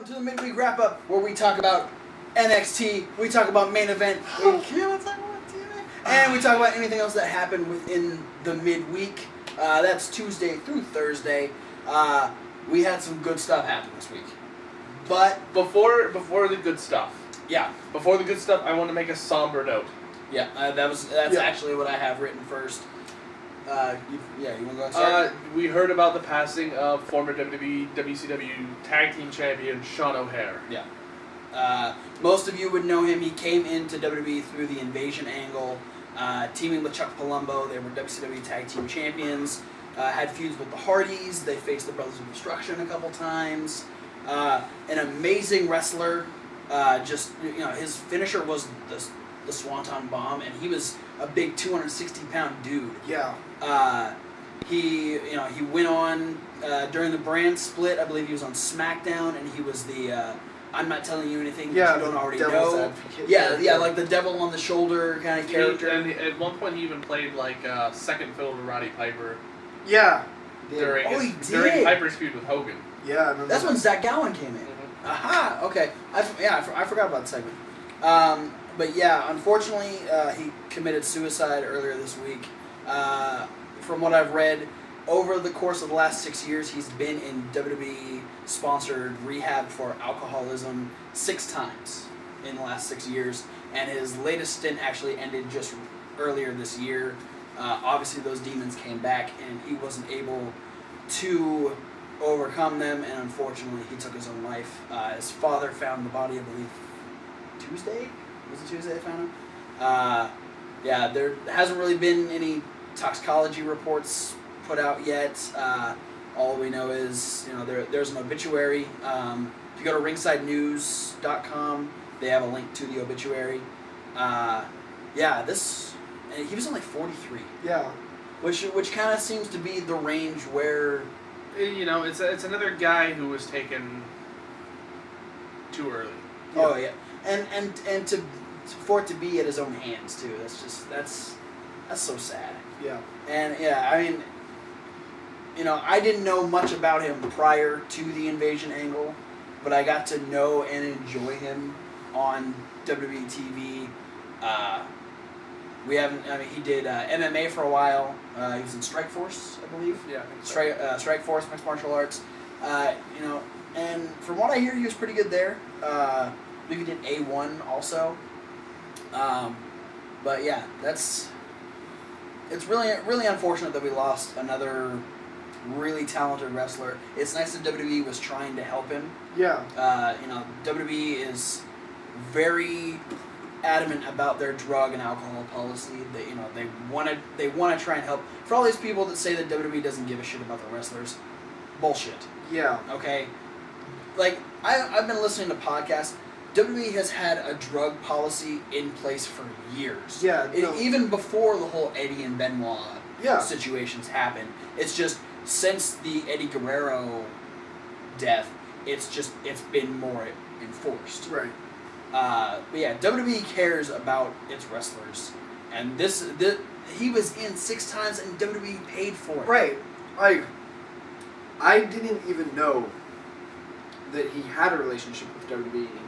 to the midweek wrap up where we talk about NXT, we talk about main event, and we talk about anything else that happened within the midweek. That's Tuesday through Thursday. We had some good stuff happen this week. But before the good stuff. Yeah. Before the good stuff, I want to make a somber note. Yeah, that's actually what I have written first. You want to go and start? We heard about the passing of former WWE WCW Tag Team Champion Sean O'Haire. Yeah. Most of you would know him. He came into WWE through the Invasion angle, teaming with Chuck Palumbo. They were WCW Tag Team Champions. Had feuds with the Hardys. They faced the Brothers of Destruction a couple times. An amazing wrestler. His finisher was the Swanton Bomb, and he was a big 260-pound dude. Yeah. He went on during the brand split. I believe he was on SmackDown, and he was the I'm not telling you anything that you don't already know. Yeah, like the devil on the shoulder kind of character. And at one point, he even played like second fiddle to Roddy Piper. Yeah. During Piper's feud with Hogan. Yeah, I remember. That's when Zach Gowen came in. Mm-hmm. Aha. Okay. I forgot about the segment. But yeah, unfortunately, he committed suicide earlier this week. From what I've read, over the course of the last 6 years, he's been in WWE-sponsored rehab for alcoholism 6 times in the last 6 years, and his latest stint actually ended just earlier this year. Obviously, those demons came back, and he wasn't able to overcome them, and unfortunately, he took his own life. His father found the body, I believe, Tuesday? Was it Tuesday they found him? There hasn't really been any toxicology reports put out yet. All we know is, there's an obituary. If you go to ringsidenews.com, they have a link to the obituary. He was only 43. Yeah. Which kind of seems to be the range where... It's another guy who was taken too early. Yeah. Oh, yeah. And for it to be at his own hands, too. That's so sad. Yeah. And, I didn't know much about him prior to the Invasion angle, but I got to know and enjoy him on WWE TV. He did MMA for a while. He was in Strike Force, I believe. Yeah, I think so. Strike Force, mixed martial arts. And from what I hear, he was pretty good there. I believe he did A1 also. But yeah, it's really, really unfortunate that we lost another really talented wrestler. It's nice that WWE was trying to help him. Yeah. WWE is very adamant about their drug and alcohol policy. They want to try and help. For all these people that say that WWE doesn't give a shit about the wrestlers, bullshit. Yeah. Okay. Like I've been listening to podcasts. WWE has had a drug policy in place for years. Yeah. Even before the whole Eddie and Benoit situations happened. It's just since the Eddie Guerrero death, it's been more enforced. Right. But yeah, WWE cares about its wrestlers, and he was in 6 times, and WWE paid for it. Right. I didn't even know that he had a relationship with WWE anymore.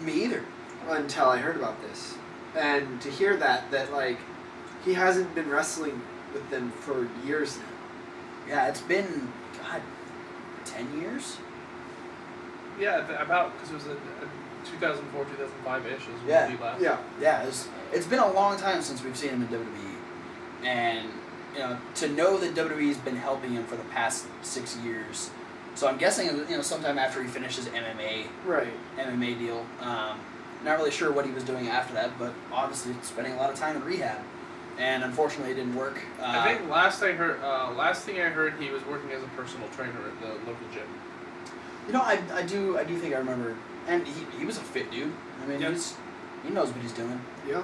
Me either. Until I heard about this, and to hear that he hasn't been wrestling with them for years now. Yeah, it's been 10 years. Yeah, because it was 2004, 2005-ish is when he left. Yeah. It's been a long time since we've seen him in WWE, and to know that WWE's been helping him for the past 6 years. So I'm guessing sometime after he finished his MMA deal. Not really sure what he was doing after that, but obviously spending a lot of time in rehab, and unfortunately it didn't work. I think last thing I heard, he was working as a personal trainer at the local gym. I do think I remember, and he was a fit dude. I mean, he knows what he's doing. Yeah.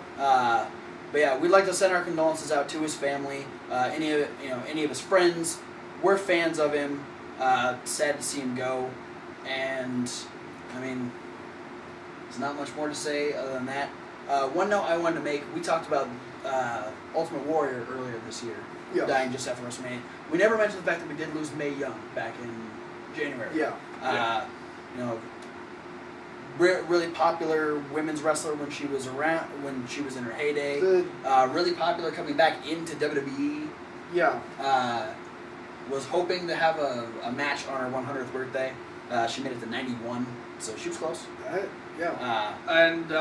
But yeah, we'd like to send our condolences out to his family, any of his friends. We're fans of him. Sad to see him go, and I mean, there's not much more to say other than that. One note I wanted to make: we talked about Ultimate Warrior earlier this year, dying just after WrestleMania. We never mentioned the fact that we did lose Mae Young back in January. Yeah. really popular women's wrestler when she was in her heyday. Really popular coming back into WWE. Yeah. Was hoping to have a match on her 100th birthday. She made it to 91, so she was close. Yeah. And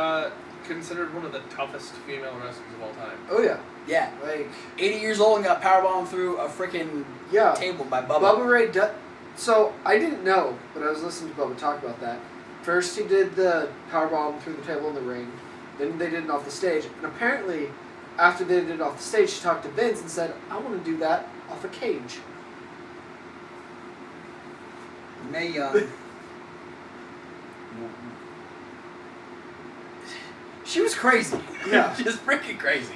considered one of the toughest female wrestlers of all time. Oh yeah. Yeah. Like 80 years old and got powerbombed through a freaking table by Bubba. Bubba Ray. So I didn't know, but I was listening to Bubba talk about that. First, he did the powerbomb through the table in the ring. Then they did it off the stage. And apparently, after they did it off the stage, she talked to Vince and said, I want to do that off a cage. Mae Young. She was crazy. Yeah. Just freaking crazy.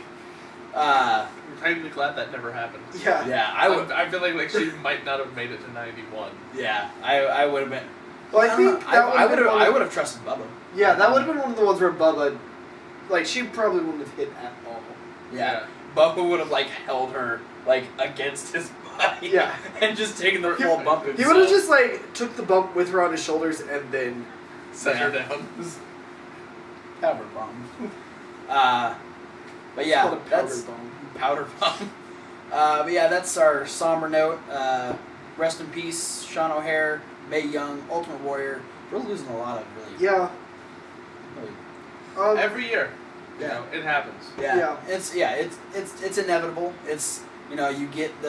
I'm kind of glad that never happened. Yeah. Yeah, I would. I feel like she might not have made it to 91. Yeah, I would have been. Well, I think I would have trusted Bubba. Yeah, that would have been one of the ones where Bubba, like, she probably wouldn't have hit at all. Yeah. Bubba would have like held her like against his body. Yeah. And just taken the full bump himself. He would have just like took the bump with her on his shoulders and then set her down. Powder bomb. But It's yeah, called a powder that's bomb. powder bomb. But yeah, that's our somber note. Rest in peace, Sean O'Hare, Mae Young, Ultimate Warrior. We're losing a lot of really. Yeah. Every year. You Yeah. know, it happens. Yeah. It's inevitable. It's you get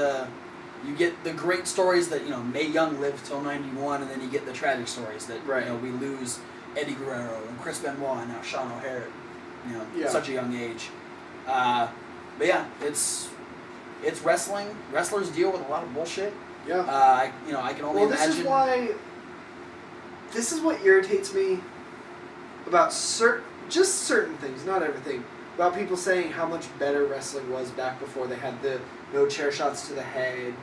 the great stories that Mae Young lived till 91, and then you get the tragic stories that we lose Eddie Guerrero and Chris Benoit and now Sean O'Hare at such a young age. But yeah, it's wrestling. Wrestlers deal with a lot of bullshit. Yeah. I can only imagine. This is what irritates me about certain things, not everything. About people saying how much better wrestling was back before they had the no chair shots to the head,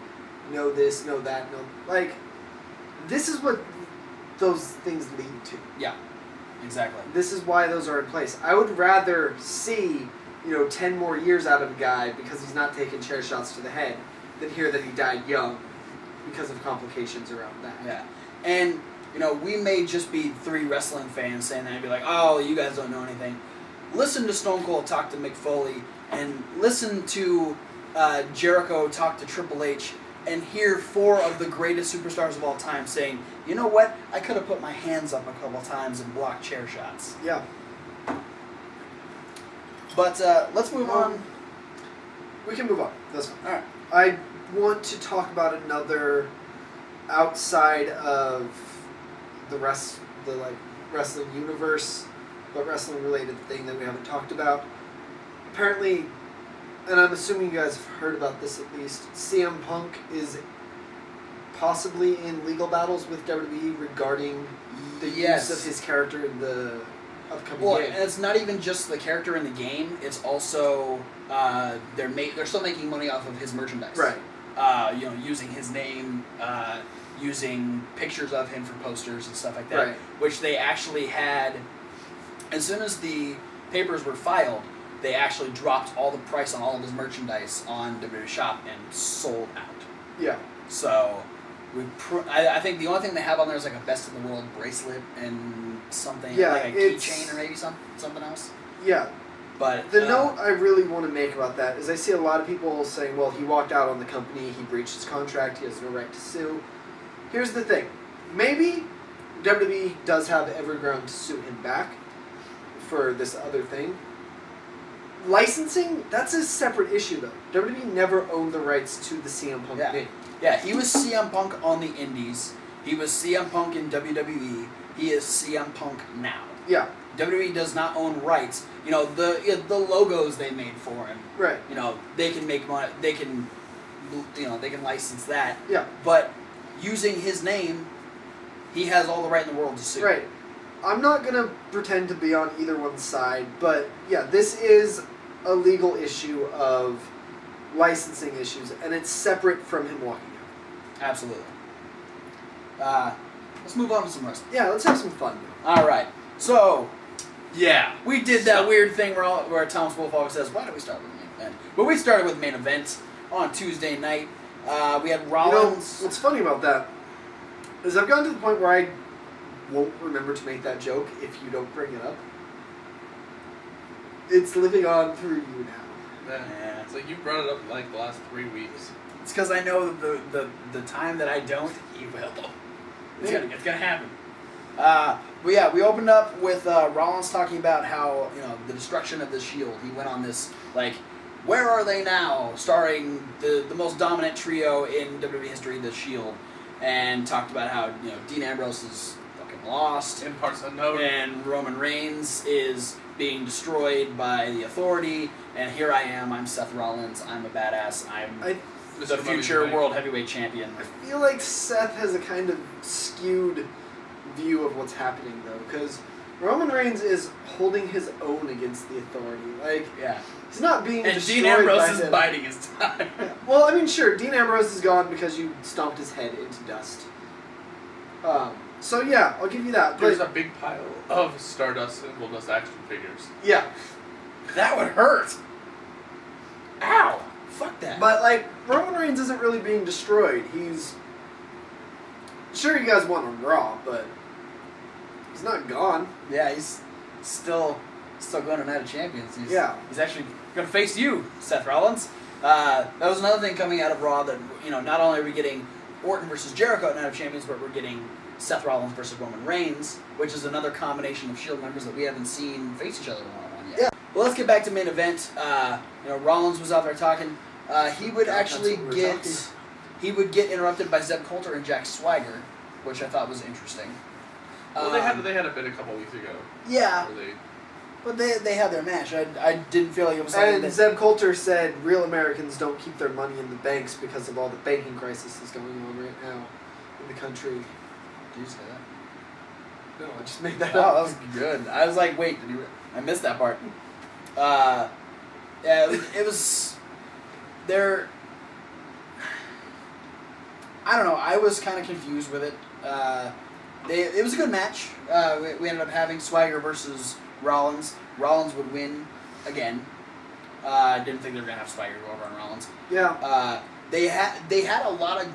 no this, no that, no like. This is what those things lead to. Yeah, exactly. This is why those are in place. I would rather see 10 more years out of a guy because he's not taking chair shots to the head than hear that he died young because of complications around that. Yeah, and we may just be 3 wrestling fans saying that and be like, oh, you guys don't know anything. Listen to Stone Cold talk to Mick Foley and listen to Jericho talk to Triple H and hear 4 of the greatest superstars of all time saying, you know what, I could have put my hands up a couple times and blocked chair shots. Yeah. But let's move on. We can move on. That's fine. All right. I want to talk about another outside of the wrestling universe, but wrestling related thing that we haven't talked about. Apparently, and I'm assuming you guys have heard about this at least, CM Punk is possibly in legal battles with WWE regarding the use of his character in the upcoming game. And it's not even just the character in the game; it's also they're still making money off of his merchandise. Right. Using his name, using pictures of him for posters and stuff like that. Right. Which they actually had as soon as the papers were filed. They actually dropped all the price on all of his merchandise on WWE Shop and sold out. Yeah. So, I think the only thing they have on there is like a Best in the World bracelet and something, like a keychain or maybe something else. Yeah. But the note I really want to make about that is I see a lot of people saying, well, he walked out on the company, he breached his contract, he has no right to sue. Here's the thing. Maybe WWE does have every ground to sue him back for this other thing. Licensing, that's a separate issue, though. WWE never owned the rights to the CM Punk name. Yeah, he was CM Punk on the Indies. He was CM Punk in WWE. He is CM Punk now. Yeah. WWE does not own rights. The logos they made for him. Right. They can make money. They can license that. Yeah. But using his name, he has all the right in the world to sue. Right. I'm not going to pretend to be on either one's side, but yeah, this is a legal issue of licensing issues, and it's separate from him walking out. Absolutely. Let's move on to some wrestling. Yeah, let's have some fun. All right. So, yeah, we did that weird thing where Thomas Wolf always says, why do we start with the main event? But we started with main event on Tuesday night. We had Rollins. What's funny about that is I've gotten to the point where I won't remember to make that joke if you don't bring it up. It's living on through you now. Yeah. It's like you brought it up in like the last 3 weeks. It's because I know that the time that I don't, he will. It's gonna happen. But yeah, we opened up with Rollins talking about how, the destruction of the Shield. He went on this, like, where are they now? Starring the most dominant trio in WWE history, the Shield. And talked about how, Dean Ambrose is fucking lost. In parts unknown. And Roman Reigns is being destroyed by the Authority. And here I am, I'm Seth Rollins, I'm a badass, I'm the future World Heavyweight Champion. I feel like Seth has a kind of skewed view of what's happening, though, because Roman Reigns is holding his own against the Authority. Like, Yeah. he's not being And destroyed Dean Ambrose by is him. biding his time. Well, I mean, sure, Dean Ambrose is gone because you stomped his head into dust. So yeah, I'll give you that. There's But a big pile of Stardust and Goldust action figures. yeah, That would hurt. Ow. Fuck that. but like Roman Reigns isn't really being destroyed. He's sure you guys want him Raw, but he's not gone. Yeah, he's still going to Night of Champions. He's actually going to face you, Seth Rollins. That was another thing coming out of Raw that, not only are we getting Orton versus Jericho at Night of Champions, but we're getting Seth Rollins versus Roman Reigns, which is another combination of Shield members that we haven't seen face each other one-on-one yet. Yeah. Well, let's get back to main event. Rollins was out there talking. He would actually that's he would get interrupted by Zeb Coulter and Jack Swagger, which I thought was interesting. Well, they had a bit a couple weeks ago. Yeah, Where but they had their match. I didn't feel like it was something And that... Zeb Coulter said real Americans don't keep their money in the banks because of all the banking crisis that's going on right now in the country. Did you say that? No, I just made that Oh, up. that was good. I was like, wait, I missed that part. Yeah, it was there. I don't know. I was kind of confused with it. It was a good match. We ended up having Swagger versus Rollins. Rollins would win again. I didn't think they were gonna have Swagger go over on Rollins. Yeah. They had a lot of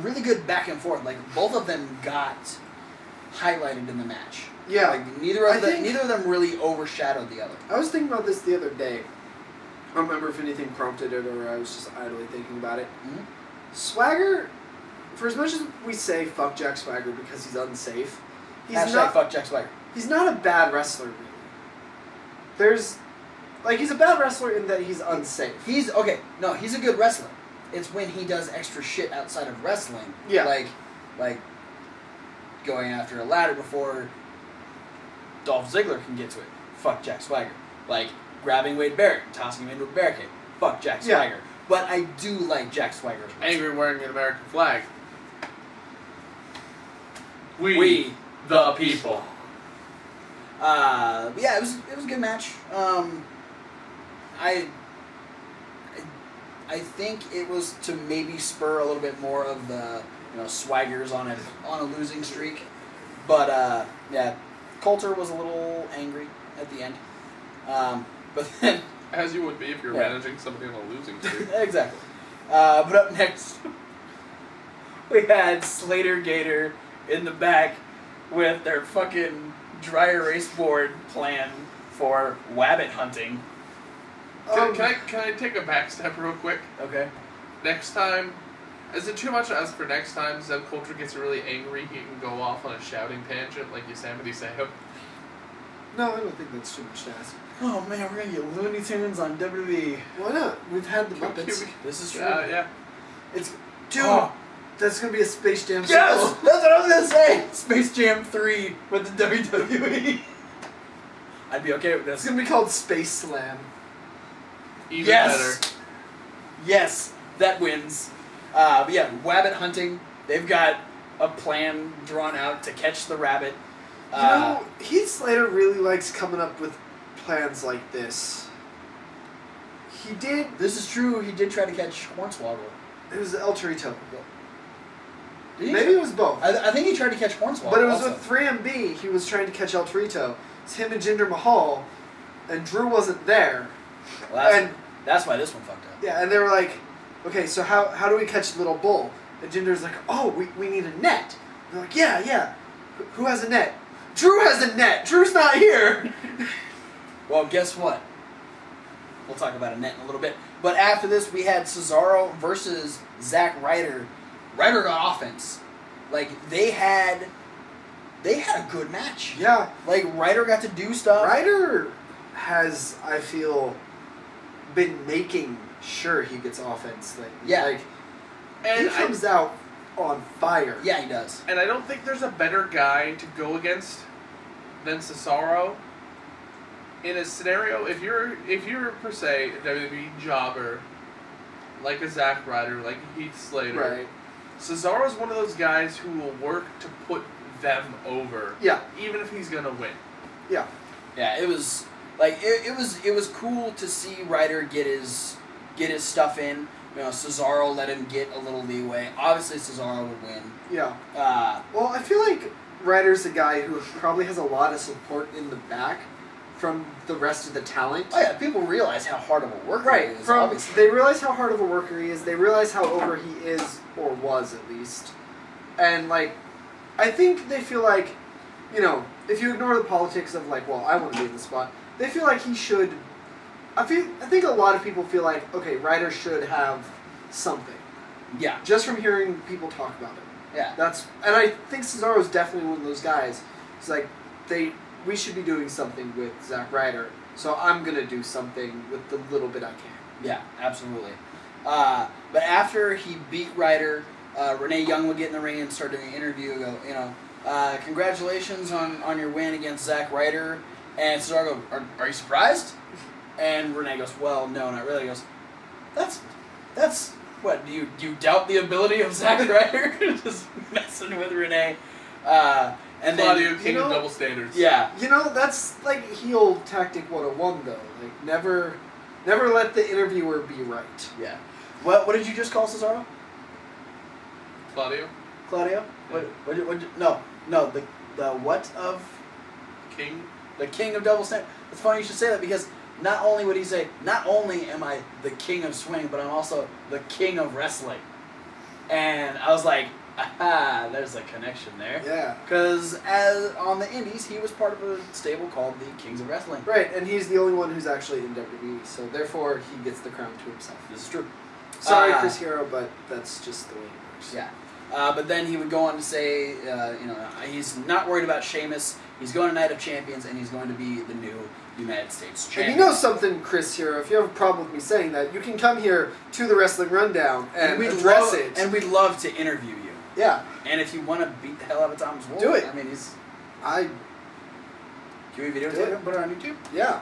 really good back and forth. Like both of them got highlighted in the match. Yeah. Like neither of them really overshadowed the other. I was thinking about this the other day. I don't remember if anything prompted it or I was just idly thinking about it. Mm-hmm. Swagger, for as much as we say fuck Jack Swagger because he's unsafe, Fuck Jack Swagger. he's not a bad wrestler, really. He's a bad wrestler in that he's unsafe. He's a good wrestler. It's when he does extra shit outside of wrestling. Yeah. Like going after a ladder before Dolph Ziggler can get to it. Fuck Jack Swagger. Like grabbing Wade Barrett and tossing him into a barricade. Fuck Jack Swagger. But I do like Jack Swagger's wrestling. Angry wearing an American flag. We the people. But yeah, it was a good match. I think it was to maybe spur a little bit more of the Swaggers on a losing streak, but yeah, Coulter was a little angry at the end, but then As you would be if you're Yeah. managing somebody on a losing streak. exactly. But up next we had Slater Gator in the back with their fucking dry erase board plan for wabbit hunting. Can I take a back step real quick? Okay. Next time, is it too much to ask for next time Zeb Coulter gets really angry, he can go off on a shouting tangent like Yosemite Sam? No, I don't think that's too much to ask. Oh man, we're gonna get Looney Tunes on WWE. Why not? We've had the Muppets. This is true. Yeah. It's dude. Oh. That's gonna be a Space Jam. Yes! sequel. That's what I was gonna say! Space Jam 3 with the WWE. I'd be okay with It's this. gonna be called Space Slam. Even Yes! better. Yes, that wins. But yeah, wabbit hunting. They've got a plan drawn out to catch the rabbit. Heath Slater really likes coming up with plans like this. He did. This is true. He did try to catch Hornswoggle. It was El Torito. Did he? Maybe it was both. I think he tried to catch Hornswoggle. But it was also. with 3MB. He was trying to catch El Torito. It's him and Jinder Mahal, and Drew wasn't there. Well, that's why this one fucked up. Yeah, and they were like, okay, so how do we catch the little bull? And Jinder's like, oh, we need a net. And they're like, yeah. Who has a net? Drew has a net. Drew's not here. Well, guess what? We'll talk about a net in a little bit. But after this, we had Cesaro versus Zack Ryder. Ryder got offense. Like, they had a good match. Yeah. Like, Ryder got to do stuff. Ryder has, I feel, been making sure he gets offense. Yeah. Like, And he comes out on fire. Yeah, he does. And I don't think there's a better guy to go against than Cesaro. In a scenario, if you're per se a WWE jobber, like a Zack Ryder, like a Heath Slater, Right. Cesaro's one of those guys who will work to put them over. Yeah. Even if he's gonna win. Yeah. Yeah, it was like it was cool to see Ryder get his stuff in. You know, Cesaro let him get a little leeway. Obviously, Cesaro would win. Yeah. Uh, Well, I feel like Ryder's a guy who probably has a lot of support in the back from the rest of the talent. oh yeah, people realize how hard of a worker he is. Obviously. They realize how hard of a worker he is. They realize how over he is, or was at least. And like, I think they feel like, you know, if you ignore the politics of like, well, I want to be in the spot, they feel like he should. I think a lot of people feel like, okay, Ryder should have something. Yeah, Just from hearing people talk about it. yeah. And I think Cesaro's definitely one of those guys. It's like we should be doing something with Zack Ryder, so I'm gonna do something with the little bit I can. Yeah, absolutely. But after he beat Ryder, Renee Young would get in the ring and start doing an interview. Go, you know, congratulations on your win against Zack Ryder. And Cesaro goes, are you surprised? And Renee goes, well, no, not really. He goes, that's what, do you doubt the ability of Zack Ryder? Just messing with Renee. And Claudio, then, king of double standards. yeah. You know, that's like heel tactic 101 though. Like never let the interviewer be right. Yeah. What did you just call Cesaro? Claudio, Claudio? No, the what of king. the king of double stand? It's funny you should say that because not only would he say, not only am I the king of swing, but I'm also the king of wrestling. And I was like, aha, there's a connection there. Yeah. Because as on the Indies, he was part of a stable called the Kings of Wrestling. Right, and he's the only one who's actually in WWE, so therefore he gets the crown to himself. This is true. Sorry, Chris Hero, but that's just the way it works. Yeah. But then he would go on to say, you know, he's not worried about Sheamus. He's going to Night of Champions, and he's going to be the new United States And champion. you know something, Chris Hero, if you have a problem with me saying that, you can come here to the Wrestling Rundown and we'd address love, it. And we'd love to interview you. Yeah. And if you want to beat the hell out of Thomas Wolfe, Do it. I mean, he's... I... Can we videotape Do it. it and put it on YouTube? Yeah.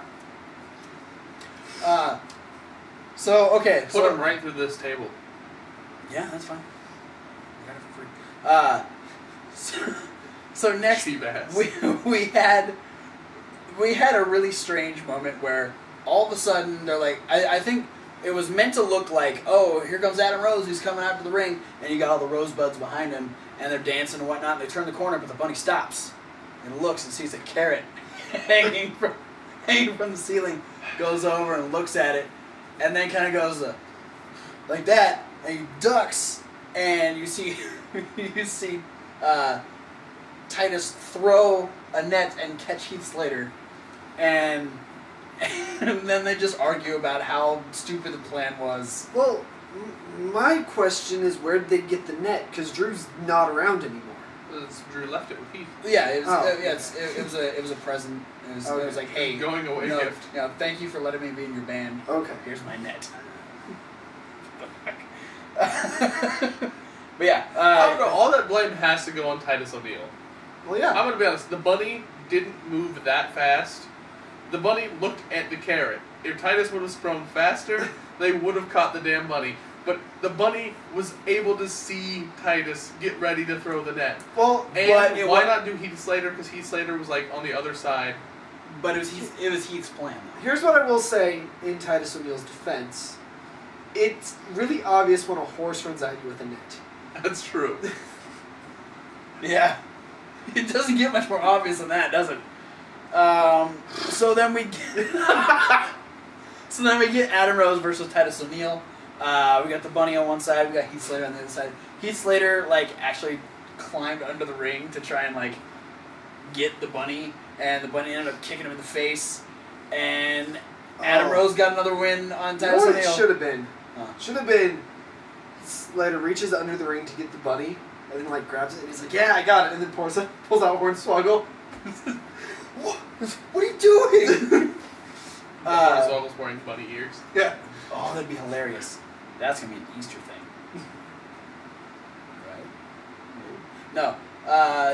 So, okay. Put so, him right through this table. Yeah, that's fine. I got it for free. So next, Cheap ass. we had a really strange moment where all of a sudden they're like, I think it was meant to look like, oh, here comes Adam Rose, who's coming out to the ring, and you got all the rosebuds behind him, and they're dancing and whatnot, and they turn the corner, but the bunny stops and looks and sees a carrot hanging from the ceiling, goes over and looks at it, and then kind of goes like that, and he ducks, and you see Titus throw a net and catch Heath Slater, and then they just argue about how stupid the plan was. Well, my question is, where did they get the net? Because Drew's not around anymore. Drew left it with Heath. Yeah, it was, Oh. it was a present. It was, Okay. it was like, hey, Going away gift. thank you for letting me be in your band. Okay. Here's my net. But yeah, I don't know. All that blame has to go on Titus O'Neil. Well, yeah. I'm gonna be honest. The bunny didn't move that fast. The bunny looked at the carrot. If Titus would have sprung faster, they would have caught the damn bunny. But the bunny was able to see Titus get ready to throw the net. Well, And But why not do Heath Slater? Because Heath Slater was like on the other side. but it was Heath's plan. Though. here's what I will say in Titus O'Neil's defense. It's really obvious when a horse runs at you with a net. That's true. Yeah, it doesn't get much more obvious than that, does it? So then we get Adam Rose versus Titus O'Neil. We got the bunny on one side. We got Heath Slater on the other side. Heath Slater actually climbed under the ring to try and get the bunny, and the bunny ended up kicking him in the face, and Adam Rose got another win on You know Titus what it O'Neil. should have been? Huh. Should have been Slater reaches under the ring to get the bunny, and then like grabs it, and he's like, "Yeah, I got it," and then pulls out Hornswoggle. What are you doing? Hornswoggle's wearing bunny ears. Yeah. Oh, that'd be hilarious. That's gonna be an Easter thing, right? No.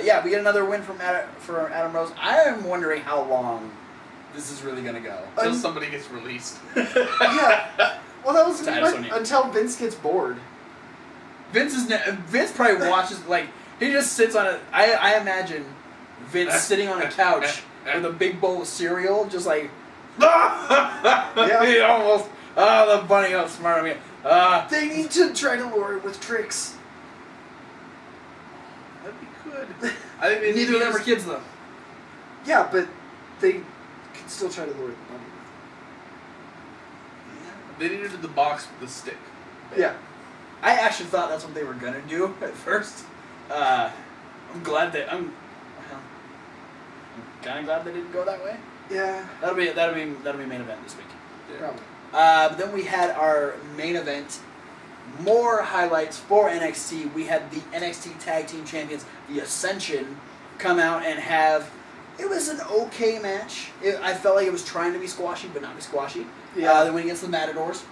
Yeah, we get another win from Adam Rose. I am wondering how long this is really gonna go. Until somebody gets released. Yeah. Well, that was Titus like, O'Neil. until Vince gets bored. Vince probably watches, like, he just sits on it. I imagine Vince sitting on a couch with a big bowl of cereal, just like, Yeah. he almost, the bunny outsmarted me. They need to try to lure him with tricks. That'd be good. I think they need Neither to of them are use- kids, though. Yeah, but they can still try to lure the bunny. They need to do the box with the stick. Yeah. I actually thought that's what they were gonna do at first. I'm glad that I'm kind of glad they didn't go that way. Yeah. That'll be main event this week. Yeah. Probably. But then we had our main event. More highlights for NXT. We had the NXT Tag Team Champions, the Ascension, come out and have. It was an okay match. I felt like it was trying to be squashy, but not be squashy. Yeah. They went against the Matadors.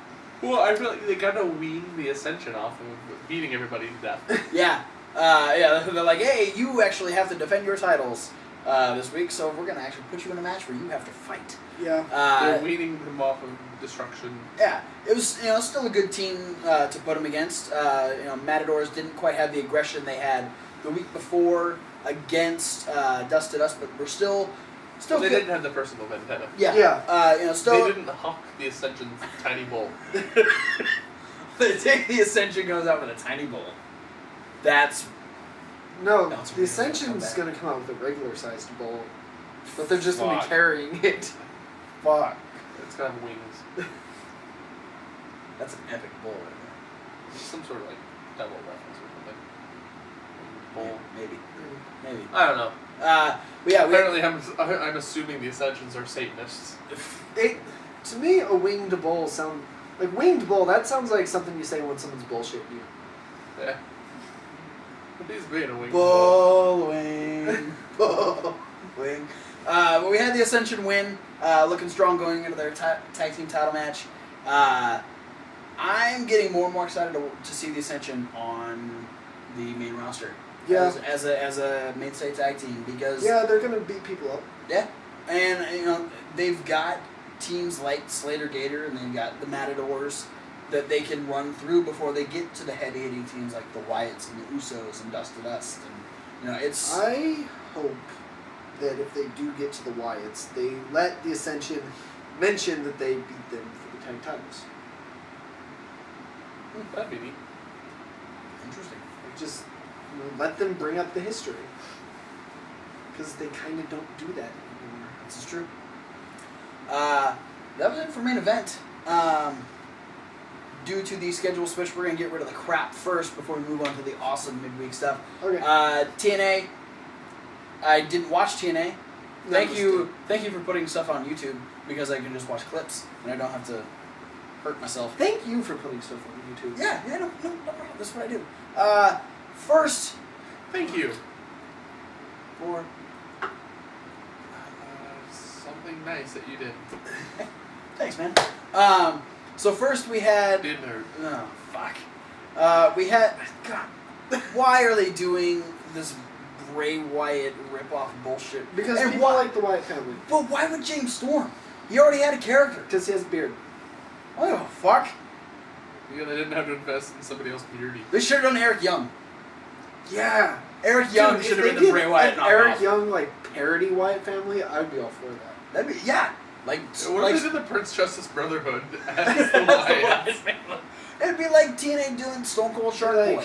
Well, I feel like they gotta wean the Ascension off of beating everybody to death. Yeah. Yeah. They're like, hey, you actually have to defend your titles this week, so we're gonna actually put you in a match where you have to fight. Yeah. They're weaning them off of destruction. Yeah, it was still a good team to put them against. Matadors didn't quite have the aggression they had the week before against Dusted Us, but we're still They good. didn't have the personal vendetta. Yeah, Yeah. still They didn't hawk the Ascension's tiny bowl. the Ascension goes out with a tiny bowl. That's No, That's the really Ascension's come going to come out with a regular sized bowl, but they're just going to Fuck. be carrying it. fuck. It's got wings. That's an epic bowl right there. It's some sort of like devil reference or something. Bowl. Maybe. I don't know. But yeah, we Apparently, I'm assuming the Ascensions are Satanists. To me, a winged bowl sound like winged bowl. That sounds like something you say when someone's bullshitting you. Yeah. He's being a wing bowl. Bowling. Bowling. But we had the Ascension win, looking strong going into their tag team title match. I'm getting more and more excited to see the Ascension on the main roster. Yeah. As a mainstay tag team, because Yeah, they're going to beat people up. yeah, and they've got teams like Slater Gator, and they've got the Matadors that they can run through before they get to the heavy hitting teams like the Wyatts and the Usos and Dusted Us, and it's. I hope that if they do get to the Wyatts, they let the Ascension mention that they beat them for the tag titles. That'd be neat. Interesting. Like just let them bring up the history. Because they kind of don't do that anymore. This is true. That was it for main event. Due to the schedule switch, we're going to get rid of the crap first before we move on to the awesome midweek stuff. Okay. TNA. I didn't watch TNA. Thank just you for putting stuff on YouTube, because I can just watch clips and I don't have to hurt myself. Thank you for putting stuff on YouTube. Yeah, no problem. That's what I do. First, Thank you. for Something nice that you did. thanks, man. So first we had. Didn't hurt. Oh, fuck. We had. God, why are they doing this Bray Wyatt ripoff bullshit? Because And people why- like the Wyatt family. But why would James Storm? He already had a character. Because he has a beard. Oh, fuck. Yeah, they didn't have to invest in somebody else beardy. They should have done Eric Young. Yeah. Eric Young Dude, should if have they been the did Bray Wyatt an knockoff. Eric Young, like, parody Wyatt family, I'd be all for that. That'd be, yeah. Like, What like if they did the Prince Justice Brotherhood as That's the the Wyatts? Wyatt. It'd be like TNA doing Stone Cold Shark Like, Boy.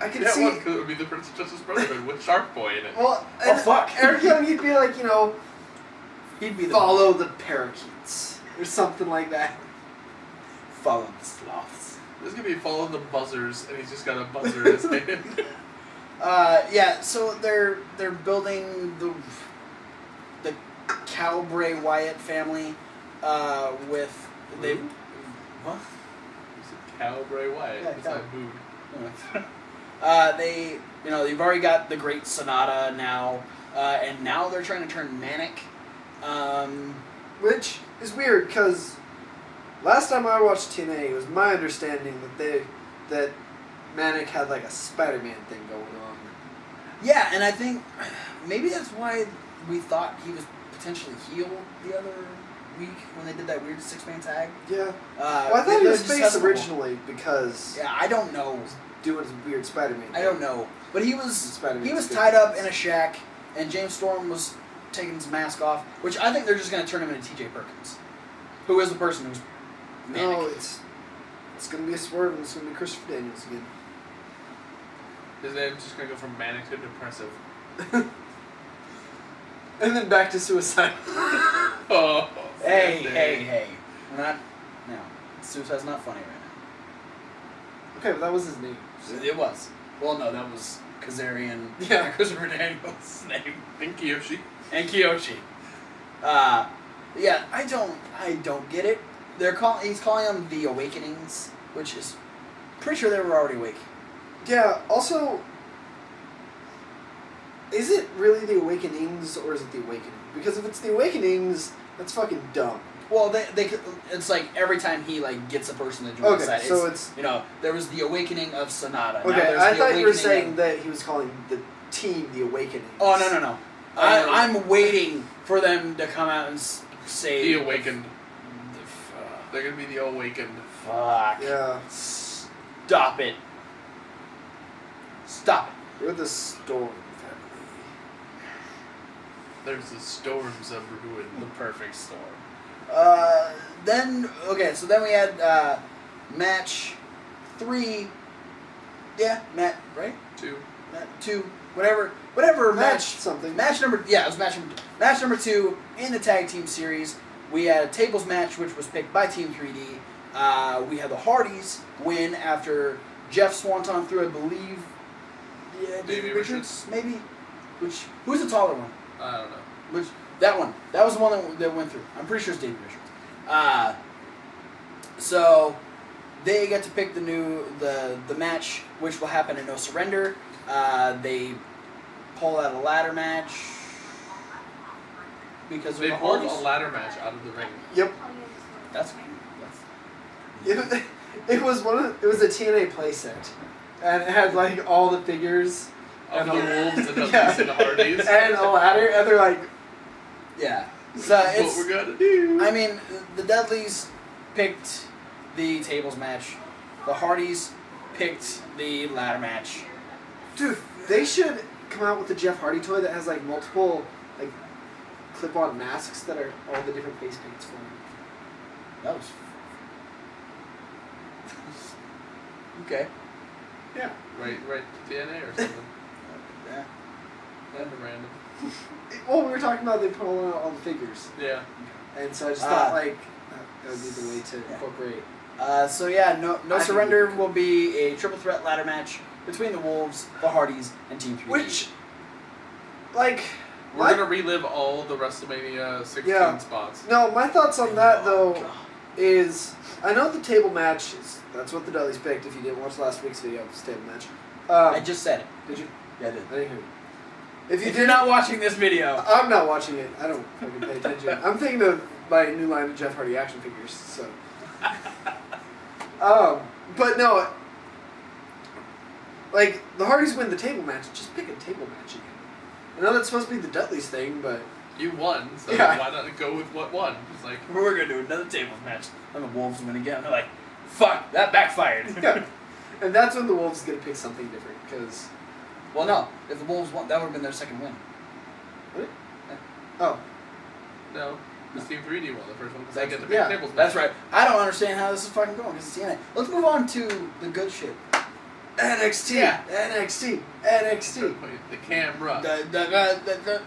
I could Yeah, see... well, 'cause it would be the Prince Justice Brotherhood with Shark Boy in it. Well, Oh, fuck. Eric Young, he'd be like, He'd be the follow the parakeets. Or something like that. follow the sloths. This is gonna be follow the buzzers, and he's just got a buzzer in his hand. Yeah, so they're building the Calbray Wyatt family with they Who? what? You said Calbray Wyatt. Yeah, It's like mood. They they've already got the Great Sonata now, and now they're trying to turn Manic. Which is weird because last time I watched TNA, it was my understanding that Manic had like a Spider-Man thing going on. Yeah, and I think maybe that's why we thought he was potentially healed the other week when they did that weird 6-man tag. Yeah. Well, I thought he was face accessible. originally because Yeah, I don't know. doing his weird Spider-Man. I don't know, but he was Spider-Man's good. tied up in a shack, and James Storm was taking his mask off, which I think they're just going to turn him into T.J. Perkins, who is the person who's Manic. No, it's gonna be a swerve and it's gonna be Christopher Daniels again. His name's just gonna go from manic to depressive. And then back to suicide. Oh. Hey. We're not. No. Suicide's not funny right Okay, but that was his name. now. It was. Well, no, that was Kazarian. Yeah. Christopher Daniels' name. And Kiyoshi. And Kiyoshi. Yeah, I don't get it. He's calling them the Awakenings, which is pretty sure they were already awake. Yeah, also, is it really the Awakenings or is it the Awakening? Because if it's the Awakenings, that's fucking dumb. Well, it's like every time he like gets a person to join the side. So it's there was the Awakening of Sonata. Now okay. there's I the thought you were Awakening saying of- that he was calling the team the Awakenings. Oh no. I'm waiting for them to come out and say The Awakened. They're gonna be the Awakened. Fuck. Yeah, Stop it. we're the Storm family. There's the storms of ruin. The perfect storm. Then we had match 3. Yeah, right? 2. Match 2. Whatever match. Something. Match number. Yeah, it was match number 2. Match number 2 in the tag team series. We had a tables match, which was picked by Team 3D. We had the Hardys win after Jeff Swanton threw, I believe, Davey Richards? maybe. Who's the taller one? I don't know. That one. That was the one that went through. I'm pretty sure it's Davey Richards. So they get to pick the match, which will happen in No Surrender. They pull out a ladder match because They of the pulled Hardys. a ladder match out of the ring. Yep. That's It was it was a TNA playset, and it had like all the figures Of the Wolves and the Yeah. Dudleys and the Hardys. and a ladder, and they're like, yeah. So That's it's. what we're gonna do. I mean, the Dudleys picked the tables match. The Hardys picked the ladder match. dude, they should come out with the Jeff Hardy toy that has like multiple like clip-on masks that are all the different face paints for him. That was. Okay. Yeah. Right to TNA or something. Yeah. Random. Well, we were talking about they put all the figures, Yeah. and so I just thought like that would be the way to Yeah. incorporate. So yeah, no I think surrender we could. will be a triple threat ladder match between the Wolves, the Hardys, and Team 3D. Which, like, We're gonna relive all the WrestleMania 16 Yeah. spots. no, my thoughts on that though God. is I know the table match is that's what the Dudleys picked. If you didn't watch last week's video, it's table match. I just said it. Did you? Yeah, I did. I didn't hear you. If you're not watching this video, I'm not watching it. I don't fucking pay attention. I'm thinking of my new line of Jeff Hardy action figures. So, but no, like the Hardys win the table match. Just pick a table match again. I know that's supposed to be the Dudleys thing, but You won, so Yeah. why not go with what won? It's like, we're gonna do another tables match, and the Wolves win again. They're like, fuck, that backfired. yeah. And that's when the Wolves get to pick something different because Well, no, if the Wolves won, that would have been their second win. oh no, this Team 3D won the first one because they get to pick Yeah, tables. That's right. I don't understand how this is fucking going because it's TNA. Let's move on to the good shit. NXT, Yeah. NXT, NXT. The camera. The